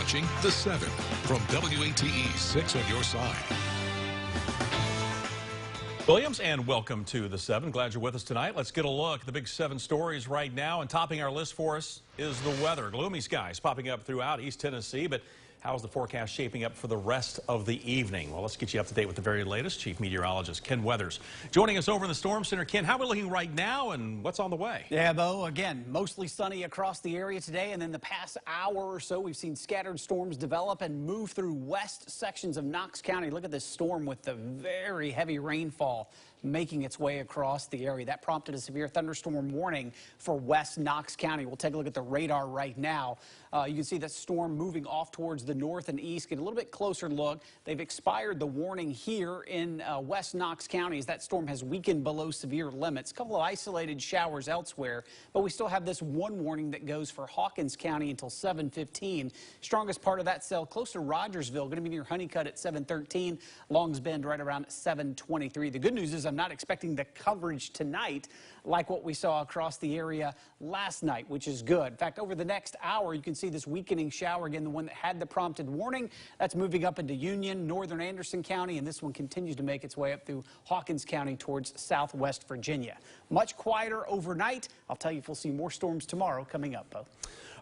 watching The 7 from WATE 6 on your side. Williams, and welcome to The 7. Glad you're with us tonight. Let's get a look at the big 7 stories right now. And topping our list for us is the weather. Gloomy skies popping up throughout East Tennessee, but how's the forecast shaping up for the rest of the evening? Well, let's get you up to date with the very latest. Chief Meteorologist Ken Weathers joining us over in the Storm Center. Ken, how are we looking right now and what's on the way? Yeah, Bo, again, mostly sunny across the area today, and then the past hour or so we've seen scattered storms develop and move through west sections of Knox County. Look at this storm with the very heavy rainfall making its way across the area. That prompted a severe thunderstorm warning for west Knox County. We'll take a look at the radar right now. You can see that storm moving off towards the north and east. Get a little bit closer look. They've expired the warning here in west Knox County as that storm has weakened below severe limits. A couple of isolated showers elsewhere, but we still have this one warning that goes for Hawkins County until 7:15. Strongest part of that cell close to Rogersville, going to be near Honeycutt at 7:13. Lyons Bend right around 7:23. The good news is I'm not expecting the coverage tonight like what we saw across the area last night, which is good. In fact, over the next hour, you can see this weakening shower, again, the one that had the prompted warning. That's moving up into Union, northern Anderson County, and this one continues to make its way up through Hawkins County towards southwest Virginia. Much quieter overnight. I'll tell you if we'll see more storms tomorrow coming up, Bo.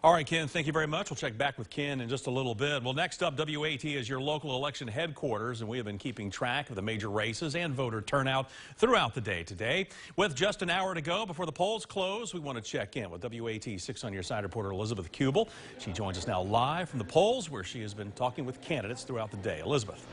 All right, Ken, thank you very much. We'll check back with Ken in just a little bit. Well, next up, WAT is your local election headquarters, and we have been keeping track of the major races and voter turnout throughout the day today. With just an hour to go before the polls close, we want to check in with WAT 6 on your side reporter Elizabeth Kubel. She joins us now live from the polls, where she has been talking with candidates throughout the day. Elizabeth.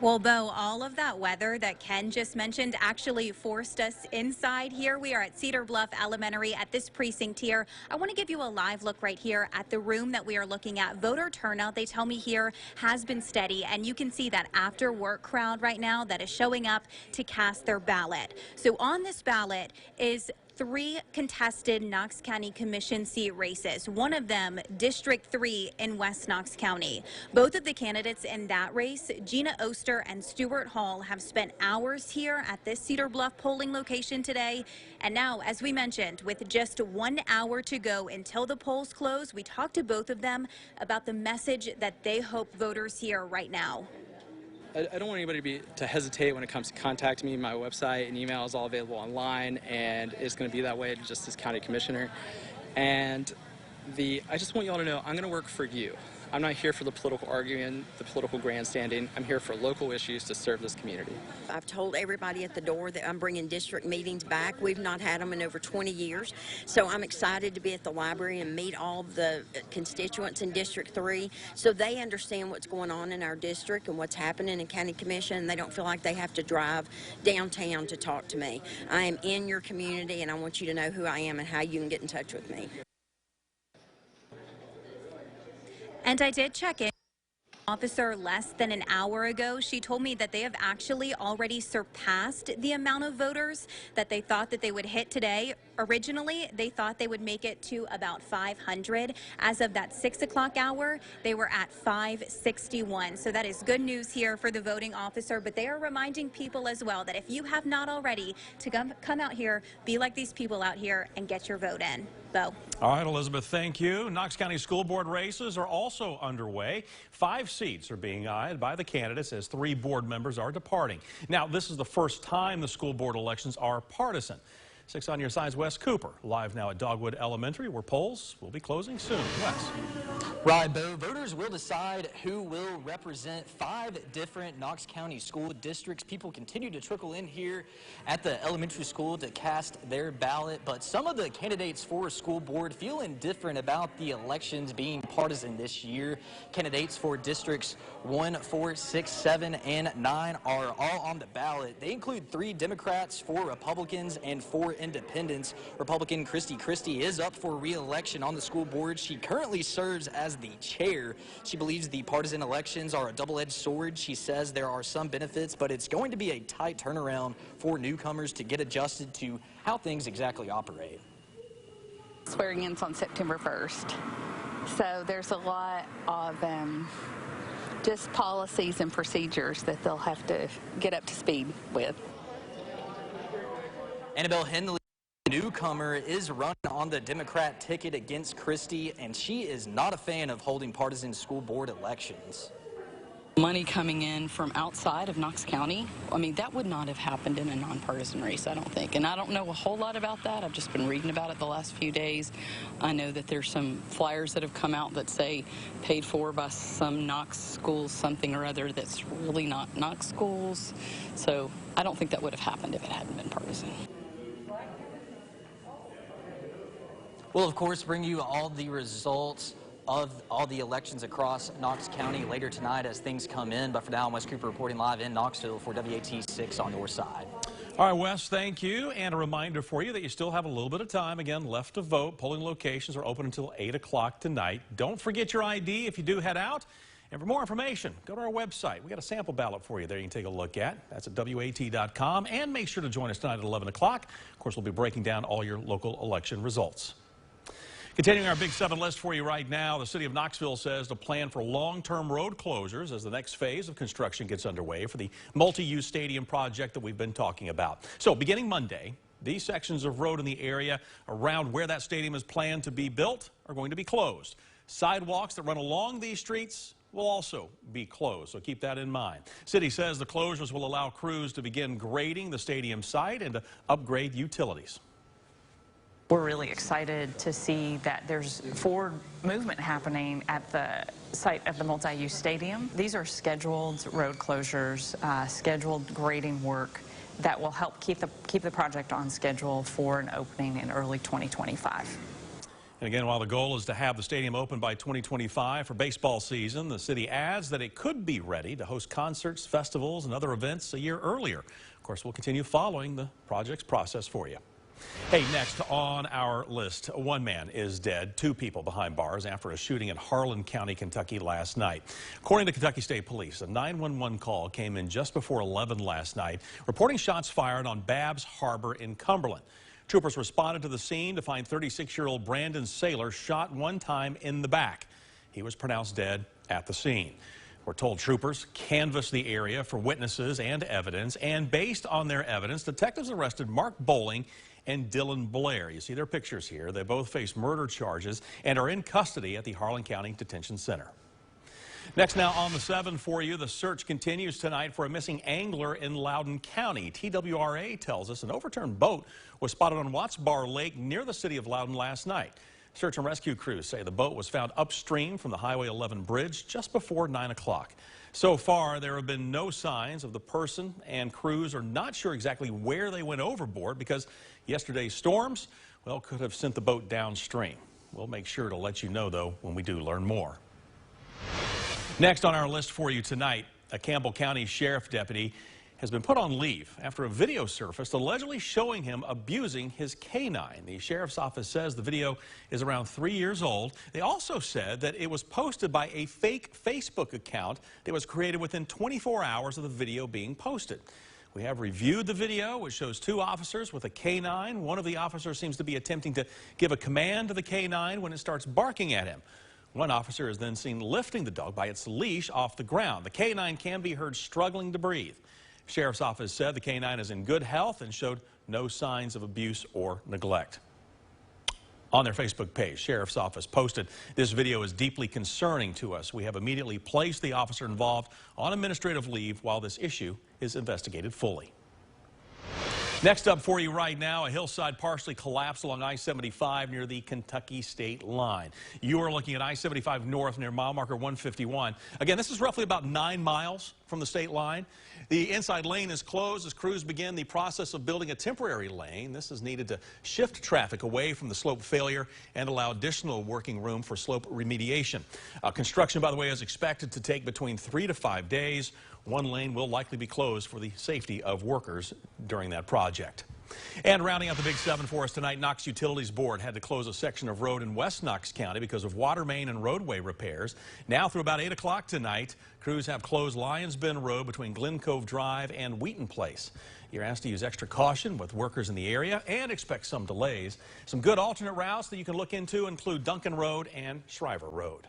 Well, Bo, all of that weather that Ken just mentioned actually forced us inside here. We are at Cedar Bluff Elementary at this precinct here. I want to give you a live look right here at the room that we are looking at. Voter turnout, they tell me here, has been steady, and you can see that after work crowd right now that is showing up to cast their ballot. So on this ballot is 3 contested Knox County Commission seat races, one of them District 3 in West Knox County. Both of the candidates in that race, Gina Oster and Stuart Hall, have spent hours here at this Cedar Bluff polling location today. And now, as we mentioned, with just 1 hour to go until the polls close, we talked to both of them about the message that they hope voters hear right now. I don't want anybody to hesitate when it comes to contacting me. My website and email is all available online, and it's going to be that way just as county commissioner. And I just want you all to know I'm going to work for you. I'm not here for the political arguing, the political grandstanding. I'm here for local issues to serve this community. I've told everybody at the door that I'm bringing district meetings back. We've not had them in over 20 years. So I'm excited to be at the library and meet all the constituents in District 3 so they understand what's going on in our district and what's happening in County Commission. They don't feel like they have to drive downtown to talk to me. I am in your community, and I want you to know who I am and how you can get in touch with me. And I did check in. Officer less than an hour ago. She told me that they have actually already surpassed the amount of voters that they thought that they would hit today. Originally, they thought they would make it to about 500. As of that 6 o'clock hour, they were at 561. So that is good news here for the voting officer, but they are reminding people as well that if you have not already, to come out here, be like these people out here and get your vote in. Bo. All right, Elizabeth, thank you. Knox County School Board races are also underway. 5 seats are being eyed by the candidates as 3 board members are departing. Now, this is the first time the school board elections are partisan. 6 on your side's Wes Cooper, live now at Dogwood Elementary, where polls will be closing soon. Wes. Right, Bo. Voters will decide who will represent 5 different Knox County school districts. People continue to trickle in here at the elementary school to cast their ballot, but some of the candidates for school board feel indifferent about the elections being partisan this year. Candidates for districts 1, 4, 6, 7, and 9 are all on the ballot. They include 3 Democrats, 4 Republicans, and 4 independents. Republican Christy Christie is up for re-election on the school board. She currently serves as the chair. She believes the partisan elections are a double-edged sword. She says there are some benefits, but it's going to be a tight turnaround for newcomers to get adjusted to how things exactly operate. Swearing in's on September 1st. So there's a lot of just policies and procedures that they'll have to get up to speed with. Annabelle Henley, newcomer is running on the Democrat ticket against Christie, and she is not a fan of holding partisan school board elections. Money coming in from outside of Knox County, I mean, that would not have happened in a nonpartisan race, I don't think. And I don't know a whole lot about that. I've just been reading about it the last few days. I know that there's some flyers that have come out that say paid for by some Knox schools, something or other that's really not Knox schools. So I don't think that would have happened if it hadn't been partisan. We'll, of course, bring you all the results of all the elections across Knox County later tonight as things come in. But for now, I'm Wes Cooper reporting live in Knoxville for WAT 6 on your side. All right, Wes, thank you. And a reminder for you that you still have a little bit of time, again, left to vote. Polling locations are open until 8 o'clock tonight. Don't forget your ID if you do head out. And for more information, go to our website. We got a sample ballot for you there you can take a look at. That's at WAT.com. And make sure to join us tonight at 11 o'clock. Of course, we'll be breaking down all your local election results. Continuing our Big 7 list for you right now, the city of Knoxville says to plan for long-term road closures as the next phase of construction gets underway for the multi-use stadium project that we've been talking about. So beginning Monday, these sections of road in the area around where that stadium is planned to be built are going to be closed. Sidewalks that run along these streets will also be closed, so keep that in mind. City says the closures will allow crews to begin grading the stadium site and to upgrade utilities. We're really excited to see that there's forward movement happening at the site of the multi-use stadium. These are scheduled road closures, scheduled grading work that will help keep the project on schedule for an opening in early 2025. And again, while the goal is to have the stadium open by 2025 for baseball season, the city adds that it could be ready to host concerts, festivals, and other events a year earlier. Of course, we'll continue following the project's process for you. Hey, next on our list, one man is dead, 2 people behind bars after a shooting in Harlan County, Kentucky last night. According to Kentucky State Police, a 911 call came in just before 11 last night, reporting shots fired on Babbs Harbor in Cumberland. Troopers responded to the scene to find 36-year-old Brandon Saylor shot 1 time in the back. He was pronounced dead at the scene. We're told troopers canvassed the area for witnesses and evidence, and based on their evidence, detectives arrested Mark Bowling and Dylan Blair. You see their pictures here. They both face murder charges and are in custody at the Harlan County Detention Center. Next now on the 7 for you, the search continues tonight for a missing angler in Loudoun County. TWRA tells us an overturned boat was spotted on Watts Bar Lake near the city of Loudoun last night. Search and rescue crews say the boat was found upstream from the Highway 11 bridge just before 9 o'clock. So far, there have been no signs of the person, and crews are not sure exactly where they went overboard because yesterday's storms, well, could have sent the boat downstream. We'll make sure to let you know, though, when we do learn more. Next on our list for you tonight, a Campbell County sheriff deputy has been put on leave after a video surfaced allegedly showing him abusing his canine. The sheriff's office says the video is around 3 years old. They also said that it was posted by a fake Facebook account that was created within 24 hours of the video being posted. We have reviewed the video, which shows 2 officers with a canine. One of the officers seems to be attempting to give a command to the canine when it starts barking at him. One officer is then seen lifting the dog by its leash off the ground. The canine can be heard struggling to breathe. Sheriff's office said the canine is in good health and showed no signs of abuse or neglect. On their Facebook page, Sheriff's office posted, "This video is deeply concerning to us. We have immediately placed the officer involved on administrative leave while this issue is investigated fully." Next up for you right now, a hillside partially collapsed along I-75 near the Kentucky state line. You are looking at I-75 north near mile marker 151. Again, this is roughly about 9 miles from the state line. The inside lane is closed as crews begin the process of building a temporary lane. This is needed to shift traffic away from the slope failure and allow additional working room for slope remediation. Construction, by the way, is expected to take between 3 to 5 days. One lane will likely be closed for the safety of workers during that project. And rounding out the Big 7 for us tonight, Knox Utilities Board had to close a section of road in West Knox County because of water main and roadway repairs. Now through about 8 o'clock tonight, crews have closed Lyons Bend Road between Glen Cove Drive and Wheaton Place. You're asked to use extra caution with workers in the area and expect some delays. Some good alternate routes that you can look into include Duncan Road and Shriver Road.